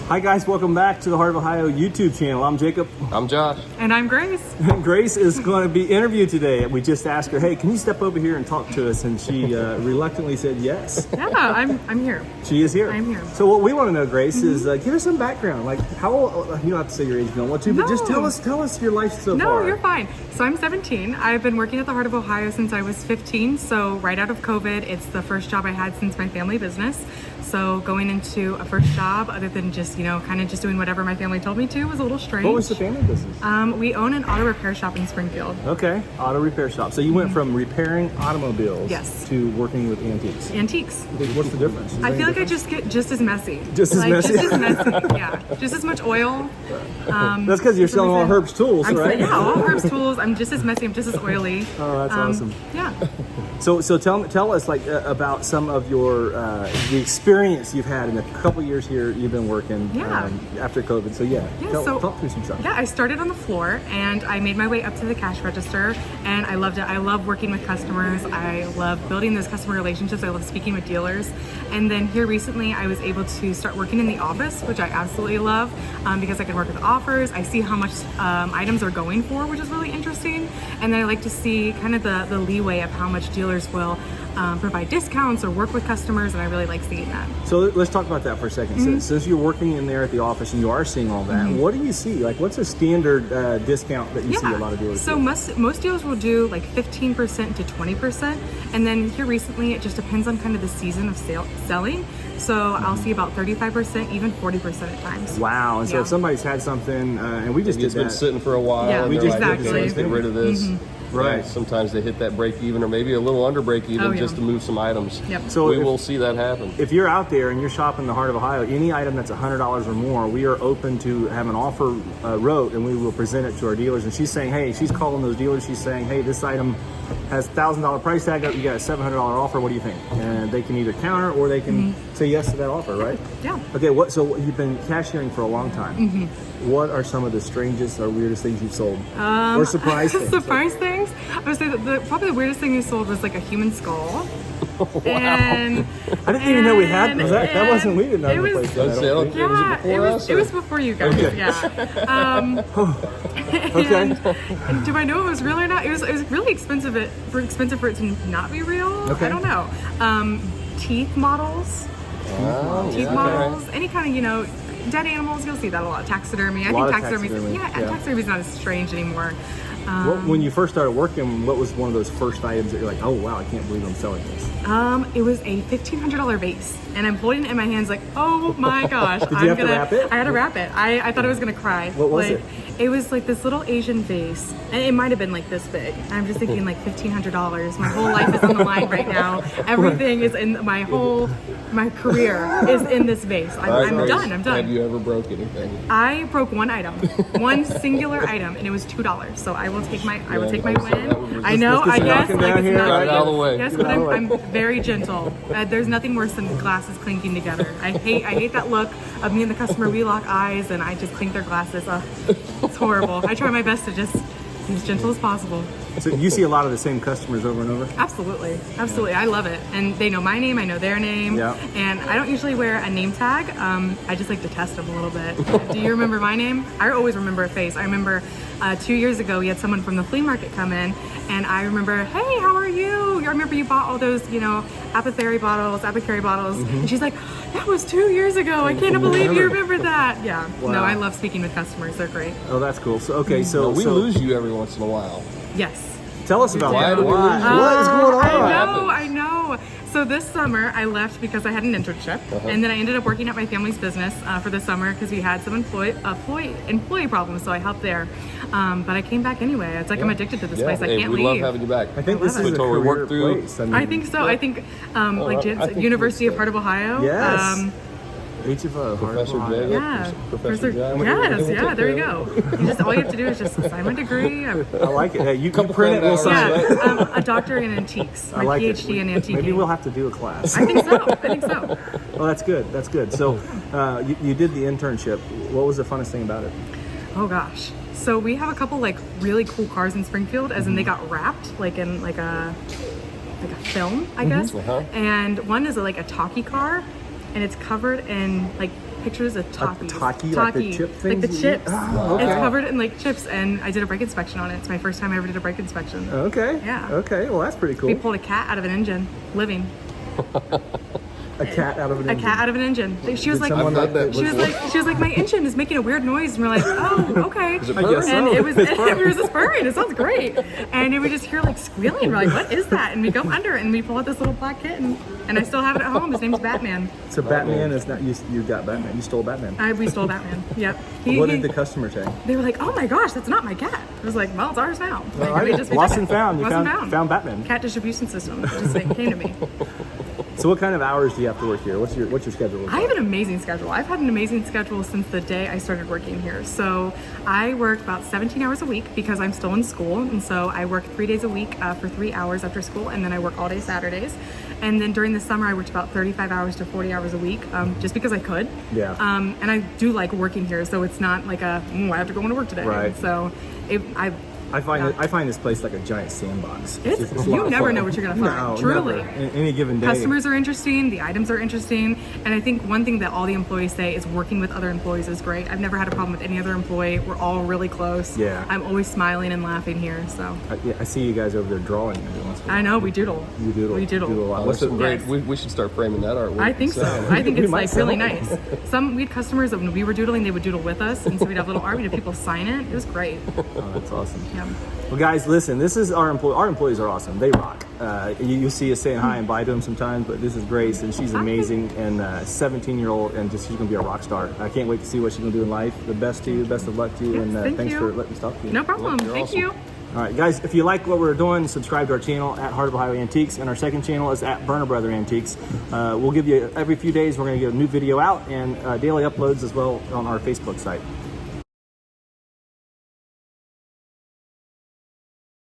Hi guys, welcome back to the Heart of Ohio YouTube channel. I'm Jacob. I'm Josh. And I'm Grace. Grace is going to be interviewed today. We just asked her, hey, can you step over here and talk to us? And she reluctantly said yes. Yeah, I'm here. She is here. I'm here. So what we want to know, Grace, is give us some background. Like how old, you don't have to say your age if you don't want to, but just tell us your life so far. No, you're fine. So I'm 17. I've been working at the Heart of Ohio since I was 15. So right out of COVID, it's the first job I had since my family business. So going into a first job, other than just, kind of just doing whatever my family told me to, was a little strange. What was the family business? We own an auto repair shop in Springfield. Okay, auto repair shop. So you went from repairing automobiles to working with antiques. Antiques. What's the difference? I feel like I just get just as messy. Just as messy? Just as messy, yeah. Just as much oil. That's because you're selling all Herb's tools, right? Yeah, all Herb's tools. I'm just as messy. I'm just as oily. Oh, that's awesome. Yeah. So tell us about some of your the experience you've had in the couple years here you've been working after COVID. So talk through some stuff. Yeah, I started on the floor and I made my way up to the cash register and I loved it. I love working with customers. I love building those customer relationships. I love speaking with dealers. And then here recently I was able to start working in the office, which I absolutely love because I can work with offers. I see how much items are going for, which is really interesting. And then I like to see kind of the leeway of how much dealers will provide discounts or work with customers, and I really like seeing that. So let's talk about that for a second. So, since you're working in there at the office and you are seeing all that, what do you see? Like, what's a standard discount that you see a lot of dealers do? So most dealers will do like 15% to 20%, and then here recently it just depends on kind of the season of selling. So I'll see about 35%, even 40% at times. Wow! And so if somebody's had something, and we just did that, it's been sitting for a while, we just let's get rid of this. Right. Sometimes they hit that break even or maybe a little under break even just to move some items. Yep. So we will see that happen. If you're out there and you're shopping the Heart of Ohio, any item that's $100 or more, we are open to have an offer wrote and we will present it to our dealers. And she's saying, hey, she's calling those dealers. She's saying, hey, this item has $1,000 price tag up. You got a $700 offer. What do you think? And they can either counter or they can say yes to that offer, right? Yeah. Okay. So you've been cashiering for a long time. What are some of the strangest or weirdest things you've sold? Or surprise things? Surprise things? I would say that probably the weirdest thing we sold was like a human skull. Wow. And I didn't even know we had that. That wasn't we didn't know the place. It was before you guys. Okay. Yeah. And do I know it was real or not? It was really expensive. Expensive for it to not be real. Okay. I don't know. Teeth models. Models. Any kind of dead animals. You'll see that a lot. Taxidermy. I think taxidermy. Taxidermy is not as strange anymore. When you first started working, what was one of those first items that you're like, oh wow, I can't believe I'm selling this? It was a $1,500 vase, and I'm holding it in my hands like, oh my gosh. Did you have to wrap it? I had to wrap it. I thought I was gonna cry. What was it? It was like this little Asian vase, and it might have been like this big. I'm just thinking like $1,500. My whole life is on the line right now. Everything is in my career is in this vase. I'm done. Have you ever broke anything? I broke one item, one singular item, and it was $2. So I will take my win. I know. I guess like it's not right out of the way. Yes, but I'm very gentle. There's nothing worse than glasses clinking together. I hate that look of me and the customer. We lock eyes and I just clink their glasses. It's horrible. I try my best to just be as gentle as possible. So you see a lot of the same customers over and over? Absolutely. I love it. And they know my name, I know their name. Yeah. And I don't usually wear a name tag. I just like to test them a little bit. Do you remember my name? I always remember a face. I remember 2 years ago, we had someone from the flea market come in, and I remember, hey, how are you? I remember you bought all those, Apothecary bottles, and she's like, that was 2 years ago. I can't believe you remember that. Yeah. Wow. No, I love speaking with customers. They're great. Oh, that's cool. So we lose you every once in a while. Yes. Tell us about that. What is going on? I know. So this summer I left because I had an internship, and then I ended up working at my family's business for the summer because we had some employee problems, so I helped there. But I came back anyway. It's like I'm addicted to this place. I can't leave. We love having you back. I think this is a career place. I think so. I think University of Heart of Ohio. Yes. HFO, Professor J. Yeah. Professor J. Yes, yeah, there you go. All you have to do is just sign my degree. I like it. Hey, you can print it, we'll sign it. Yeah, a doctorate in antiques. My PhD in antiques. Maybe we'll have to do a class. I think so. Well, that's good. So you did the internship. What was the funnest thing about it? Oh gosh. So we have a couple really cool cars in Springfield, as in they got wrapped in a film, I guess. And one is a talkie car, and it's covered in pictures of Takis. Taki, like the chip things? Like the chips. Oh, okay. It's covered in like chips, and I did a brake inspection on it. It's my first time I ever did a brake inspection. Okay. Yeah. Okay. Well, that's pretty cool. We pulled a cat out of an engine, living. A cat out of an engine. A cat out of an engine. She was like, I've done that she was like, my engine is making a weird noise, and we're like, oh, okay. Is it I guess purring? And so. it was just purring. It sounds great. And we just hear like squealing. We're like, what is that? And we go under and we pull out this little black kitten, and I still have it at home. His name's Batman. So Batman is not you got Batman. You stole Batman. We stole Batman. Yep. What did the customer say? They were like, oh my gosh, that's not my cat. I was like, well, it's ours now. Like, All right. we took Lost it. and found. You Lost and found Batman. Cat distribution system. It just like, came to me. So what kind of hours do you have to work here? What's your schedule? I have an amazing schedule. I've had an amazing schedule since the day I started working here. So I work about 17 hours a week because I'm still in school. And so I work 3 days a week for 3 hours after school. And then I work all day Saturdays. And then during the summer, I worked about 35 hours to 40 hours a week just because I could. Yeah. And I do like working here. So it's not like I have to go into work today. Right. So I find this place like a giant sandbox. It's a lot you of never fun. know what you're gonna find. No, Truly. never. Any given day. Customers are interesting, the items are interesting, and I think one thing that all the employees say is working with other employees is great. I've never had a problem with any other employee. We're all really close. Yeah. I'm always smiling and laughing here. So I see you guys over there drawing every once in a while. I know we doodle. You doodle. We doodle. Do a lot. Oh, What's that's the, great. Yes. We should start framing that artwork. I think so. and I think We it's might like sell really it. nice. We had customers that when we were doodling, they would doodle with us, and so we'd have little art. We'd have people sign it. It was great. Oh, that's awesome. Yeah. Well, guys, listen. This is our employee. Our employees are awesome. They rock. You see us saying hi and bye to them sometimes, but this is Grace, and she's amazing, and 17-year-old, and she's gonna be a rock star. I can't wait to see what she's gonna do in life. The best to you. Best of luck to you, Yes, and thank thanks you. for letting us talk to you. No problem. You're Thank awesome. you. All right, guys, if you like what we're doing, subscribe to our channel at Heart of Ohio Antiques, and our second channel is at Burner Brother Antiques. We'll give you every few days. We're going to get a new video out and daily uploads as well on our Facebook site.